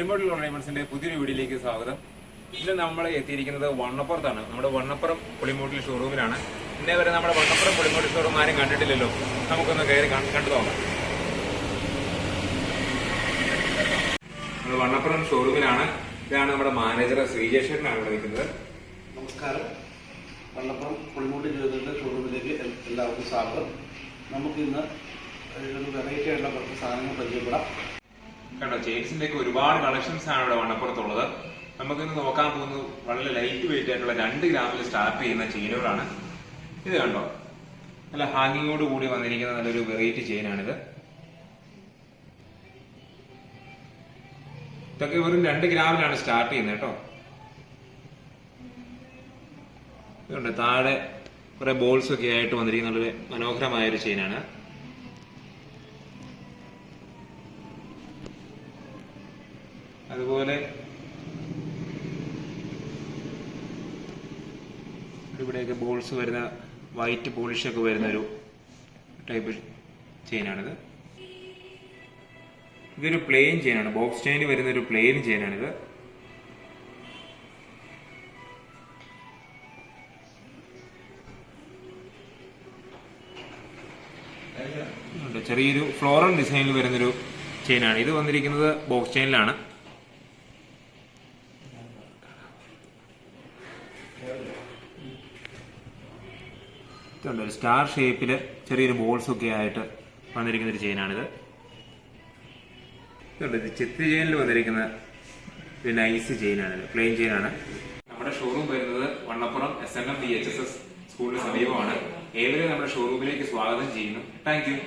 പുളിമോട്ടിൽ ഡയമണ്ട്സിന്റെ പുതിയൊരു വീഡിയോയിലേക്ക് സ്വാഗതം. ഇന്ന് നമ്മൾ എത്തിയിരിക്കുന്നത് വണ്ണപ്പുറത്താണ്. നമ്മുടെ വണ്ണപ്പുറം പുളിമോട്ടിൽ ഷോറൂമിലാണ്. ഇന്നേ വരെ നമ്മുടെ വണ്ണപ്പുറം പുളിമോട്ടിൽ ഷോറൂം ആരും കണ്ടിട്ടില്ലല്ലോ. നമുക്കൊന്ന് കയറി കണ്ടു നോക്കാം. നമ്മൾ വണ്ണപ്പുറം ഷോറൂമിലാണ്. ഇതാണ് നമ്മുടെ മാനേജർ ശ്രീജേഷനാണ് ഇവിടെ നിൽക്കുന്നത്. നമസ്കാരം. വണ്ണപ്പുറം പുളിമോട്ടിൽ ജ്വല്ലറിയുടെ ഷോറൂമിലേക്ക് എല്ലാവർക്കും സ്വാഗതം. നമുക്കിന്ന് ഒരു വെറൈറ്റി ആയിട്ടുള്ള കുറച്ച് സാധനങ്ങൾ പരിചയപ്പെടാം. കണ്ടോ, ചെയിൻസിന്റെ ഒക്കെ ഒരുപാട് കളക്ഷൻസ് ആണ് ഇവിടെ വണ്ണപ്പുറത്തുള്ളത്. നമുക്കിന്ന് നോക്കാൻ പോകുന്നത് വളരെ ലൈറ്റ് വെയിറ്റ് ആയിട്ടുള്ള 2 ഗ്രാമിൽ സ്റ്റാർട്ട് ചെയ്യുന്ന ചെയിനുകളാണ്. ഇത് കണ്ടോ, നല്ല ഹാങ്ങിങ്ങോട് കൂടി വന്നിരിക്കുന്ന നല്ലൊരു വെറൈറ്റി ചെയിനാണിത്. ഇതൊക്കെ വെറും 2 ഗ്രാമിലാണ് സ്റ്റാർട്ട് ചെയ്യുന്നത് കേട്ടോ. ഇതുണ്ട്, താഴെ കുറെ ബോൾസ് ഒക്കെ ആയിട്ട് വന്നിരിക്കുന്ന നല്ലൊരു മനോഹരമായ ഒരു ചെയിനാണ്. അതുപോലെ ഇവിടെയൊക്കെ ബോൾസ് വരുന്ന വൈറ്റ് പോളിഷ് ഒക്കെ വരുന്ന ഒരു ടൈപ്പ് ചെയിനാണിത്. ഇതൊരു പ്ലെയിൻ ചെയിനാണ്, ബോക്സ് ചെയിൻ വരുന്ന ഒരു പ്ലെയിൻ ചെയിനാണിത്. ചെറിയൊരു ഫ്ലോറൽ ഡിസൈനിൽ വരുന്നൊരു ചെയിനാണ്. ഇത് വന്നിരിക്കുന്നത് ബോക്സ് ചെയിനിലാണ്. ഇതുണ്ട്, ഒരു സ്റ്റാർ ഷേപ്പില് ചെറിയൊരു ബോൾസ് ഒക്കെ ആയിട്ട് വന്നിരിക്കുന്ന ഒരു ചെയിനാണിത്. ഇതുണ്ട്, ഇത് ചെത്തി ചെയിനിൽ വന്നിരിക്കുന്ന ഒരു നൈസ് ചെയിനാണിത്, പ്ലെയിൻ ചെയിനാണ്. നമ്മുടെ ഷോറൂം വരുന്നത് വണ്ണപ്പുറം SNM VHSS സ്കൂളിന് സമീപമാണ്. ഏവരെയും നമ്മുടെ ഷോറൂമിലേക്ക് സ്വാഗതം ചെയ്യുന്നു. Thank you.